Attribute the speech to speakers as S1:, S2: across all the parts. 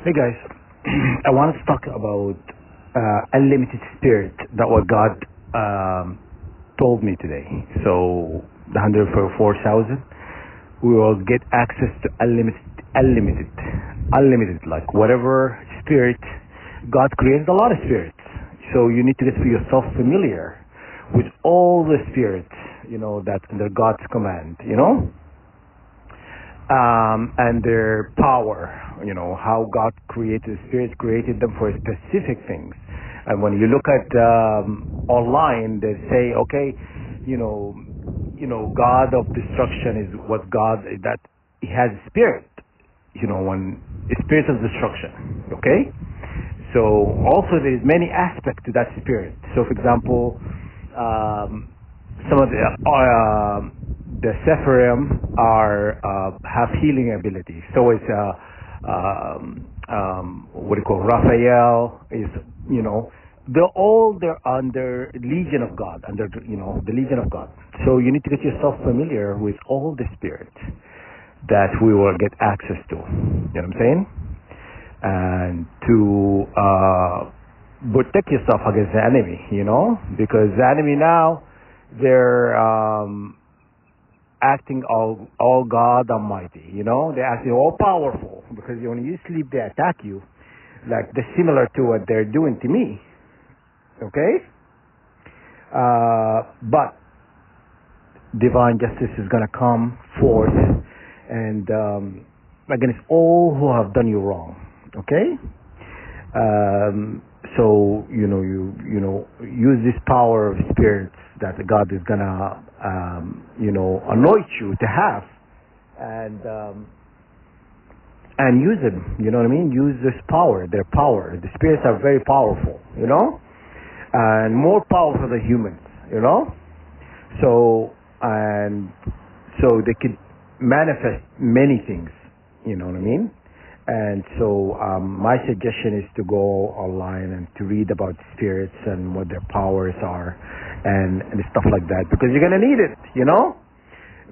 S1: Hey guys, I wanted to talk about unlimited spirit that what God told me today. So the 144,000, we will get access to unlimited, like whatever spirit. God created a lot of spirits, so you need to get yourself familiar with all the spirits, that under God's command, and their power, how God created spirits, created them for specific things. And when you look at online, they say, okay, God of destruction is what God, that he has a spirit, when a spirit of destruction, okay? So also there is many aspects to that spirit. So for example, some of the Sephirim have healing abilities. So it's what do you call Raphael is they're under Legion of God, under the Legion of God. So you need to get yourself familiar with all the spirits that we will get access to. You know what I'm saying? And to protect yourself against the enemy, because the enemy now, they're acting all God Almighty, they're acting all powerful, because when you sleep they attack you, like they're similar to what they're doing to me, okay? But divine justice is going to come forth and against all who have done you wrong, okay? So you use this power of spirits that God is gonna anoint you to have, and use it. You know what I mean? Use this power, their power. The spirits are very powerful, and more powerful than humans, So they could manifest many things. You know what I mean? And so my suggestion is to go online and to read about spirits and what their powers are and stuff like that, because you're going to need it,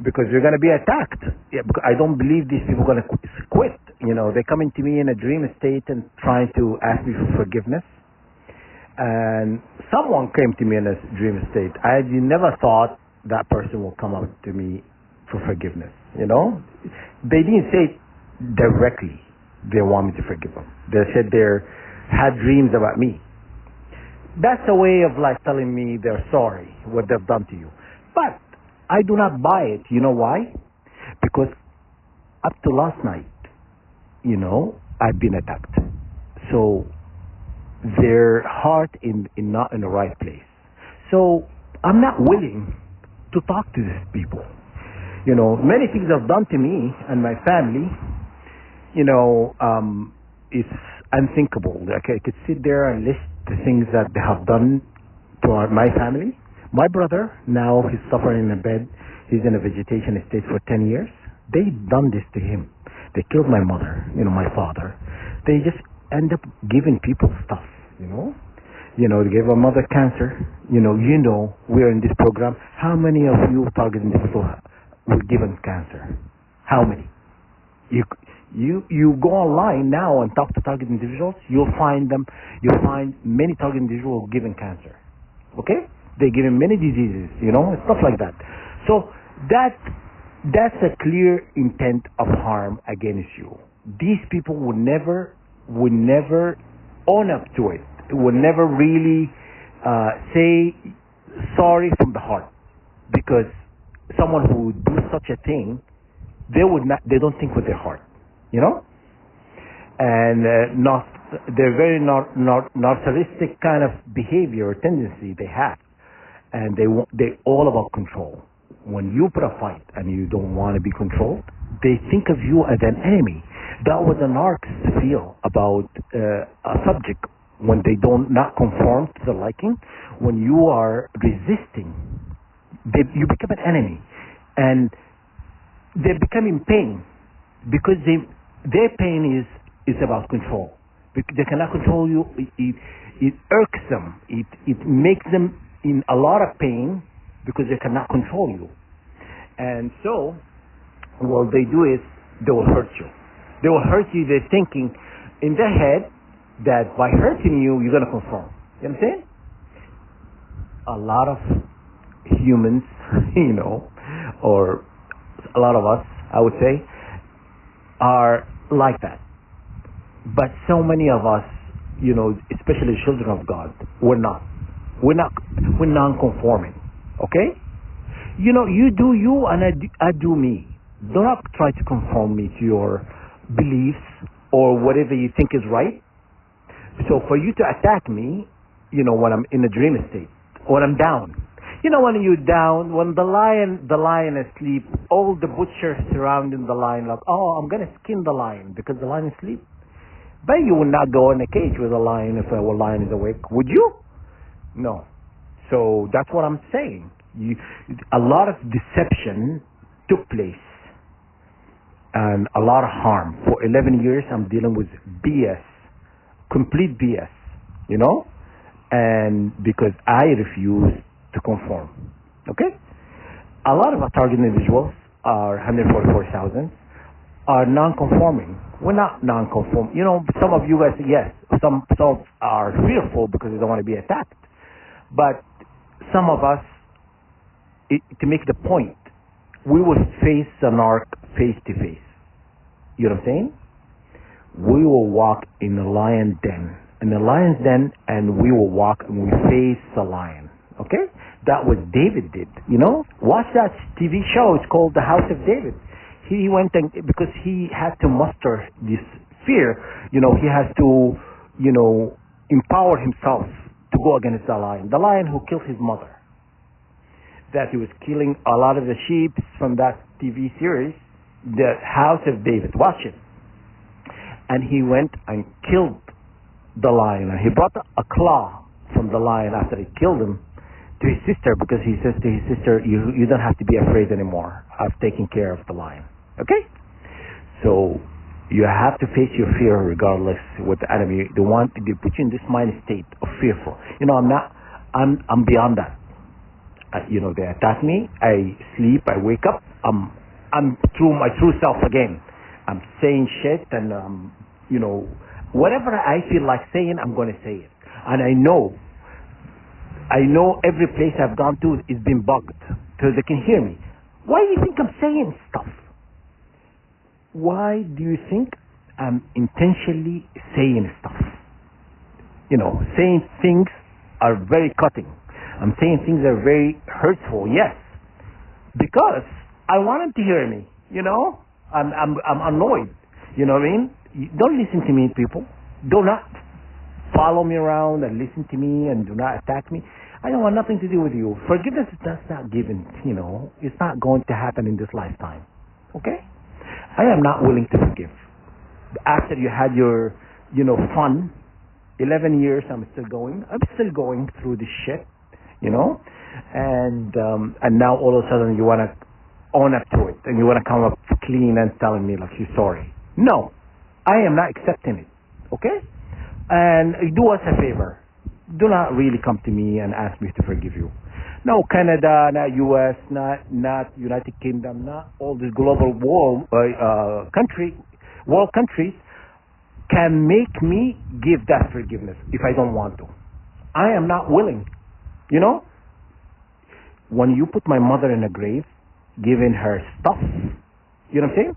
S1: because you're going to be attacked. Yeah, because I don't believe these people are going to quit. They're coming to me in a dream state and trying to ask me for forgiveness. And someone came to me in a dream state. I never thought that person will come up to me for forgiveness, They didn't say it directly. They want me to forgive them. They said they had dreams about me. That's a way of like telling me they're sorry what they've done to you. But I do not buy it. You know why? Because up to last night, I've been attacked. So their heart is not in the right place. So I'm not willing to talk to these people. Many things have done to me and my family. It's unthinkable. Like I could sit there and list the things that they have done to my family. My brother, now he's suffering in a bed. He's in a vegetation state for 10 years. They done this to him. They killed my mother, my father. They just end up giving people stuff, They gave my mother cancer. We're in this program. How many of you target individuals were given cancer? How many? You go online now and talk to target individuals, you'll find many target individuals given cancer. Okay? They're given many diseases, stuff like that. So that's a clear intent of harm against you. These people would never own up to it. Would never really say sorry from the heart, because someone who would do such a thing, they don't think with their heart. And they're very narcissistic kind of behavior or tendency they have, and they all about control. When you put a fight and you don't want to be controlled, they think of you as an enemy. That was the narcs feel about a subject when they don't not conform to the liking. When you are resisting, you become an enemy, and they become in pain because their pain is about control. They cannot control you. It irks them. It makes them in a lot of pain because they cannot control you. And so what they do is they will hurt you. They will hurt you. They're thinking in their head that by hurting you, you're going to conform. You know what I'm saying? A lot of humans, or a lot of us, I would say, are like that. But so many of us, especially children of God, we're not. We're non-conforming. Okay? You do you and I do me. Do not try to conform me to your beliefs or whatever you think is right. So for you to attack me, when I'm in a dream state, when I'm down. When you're down, when the lion is asleep, all the butchers surrounding the lion like, oh, I'm going to skin the lion because the lion is asleep. But you would not go in a cage with a lion if a lion is awake, would you? No. So that's what I'm saying. A lot of deception took place and a lot of harm. For 11 years, I'm dealing with BS, complete BS, and because I refuse to conform. Okay? A lot of our target individuals are 144,000 are non-conforming. We're not non-conform. Some of you guys, yes, some are fearful because they don't want to be attacked. But some of us, to make the point, we will face an arc face to face. You know what I'm saying? We will walk in the lion's den. In the lion's den, and we will walk and we face the lion. Okay? That what David did, Watch that TV show. It's called The House of David. He went because he had to muster this fear, he has to, empower himself to go against the lion who killed his mother. That he was killing a lot of the sheep from that TV series, The House of David. Watch it. And he went and killed the lion. And he brought a claw from the lion after he killed him to his sister, because he says to his sister, you don't have to be afraid anymore. I've taken care of the lion. Okay? So you have to face your fear regardless with the enemy. They put you in this mind state of fearful. I'm beyond that. They attack me, I sleep, I wake up, I'm my true self again. I'm saying shit and whatever I feel like saying, I'm going to say it. And I know every place I've gone to is been bugged so they can hear me. Why do you think I'm saying stuff? Why do you think I'm intentionally saying stuff? Saying things are very cutting. I'm saying things are very hurtful, yes. Because I want them to hear me, I'm annoyed. You know what I mean? Don't listen to me, people. Do not follow me around and listen to me and do not attack me. I don't want nothing to do with you. Forgiveness is not given, It's not going to happen in this lifetime. Okay? I am not willing to forgive. After you had your, fun, 11 years I'm still going through this shit, and now all of a sudden you want to own up to it and you want to come up clean and telling me like you're sorry. No, I am not accepting it. Okay? And do us a favor. Do not really come to me and ask me to forgive you. No, Canada, not U.S., not United Kingdom, not all these global world countries can make me give that forgiveness if I don't want to. I am not willing. When you put my mother in a grave, giving her stuff, you know what I'm saying?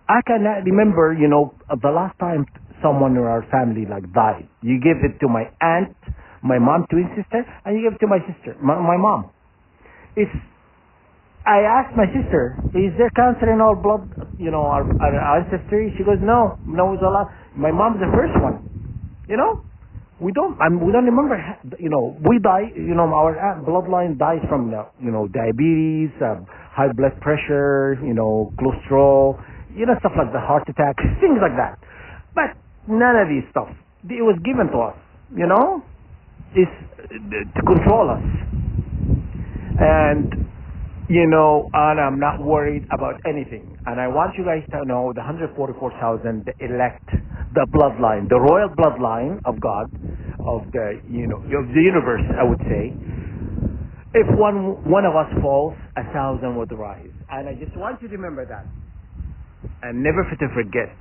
S1: I cannot remember, the last time someone in our family died. You give it to my aunt, my mom, twin sister, and you give it to my sister, my mom. I asked my sister, is there cancer in our blood, our ancestry? She goes, no, it's a lot. My mom's the first one. We don't remember, we die, our bloodline dies from, diabetes, high blood pressure, cholesterol, stuff like the heart attack, things like that. But none of these stuff, it was given to us, is to control us. And, and I'm not worried about anything. And I want you guys to know the 144,000, the elect, the bloodline, the royal bloodline of God, of the, of the universe, I would say. If one of us falls, 1,000 would rise. And I just want you to remember that. And never to forget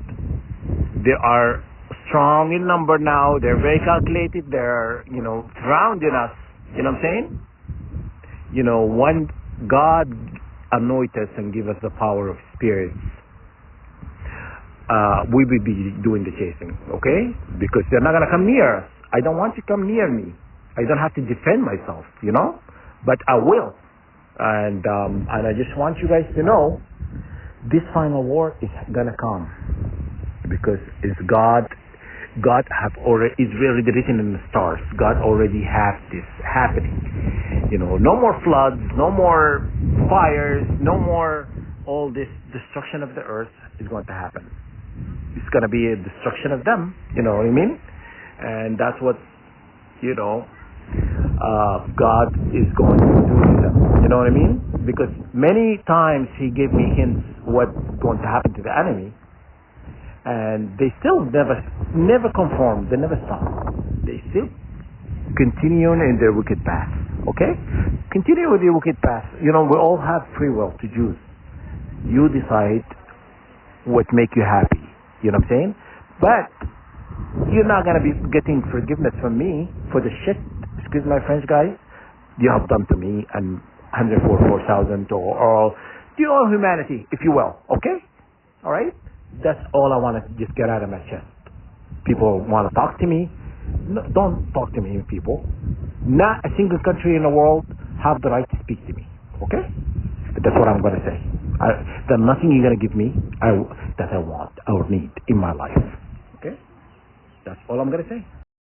S1: They are strong in number now. They're very calculated. They're, surrounding us. You know what I'm saying? When God anoint us and give us the power of spirits, we will be doing the chasing, okay? Because they're not going to come near us. I don't want you to come near me. I don't have to defend myself, but I will. And I just want you guys to know this final war is going to come because it's God have already, is really written in the stars. God already has this happening. No more floods, no more fires, no more all this destruction of the earth is going to happen. It's going to be a destruction of them. You know what I mean? And that's what, God is going to do to them. You know what I mean? Because many times He gave me hints what's going to happen to the enemy. And they still never conform. They never stop. They still continue in their wicked path. Okay? Continue with your wicked path. We all have free will to choose. You decide what make you happy. You know what I'm saying? But you're not going to be getting forgiveness from me for the shit, excuse my French, guys, you have done to me and 144,000 or to all humanity, if you will. Okay? All right? That's all I want to just get out of my chest. People want to talk to me. No, don't talk to me, people. Not a single country in the world have the right to speak to me. Okay? That's what I'm going to say. There's nothing you're going to give me that I want or need in my life. Okay? That's all I'm going to say.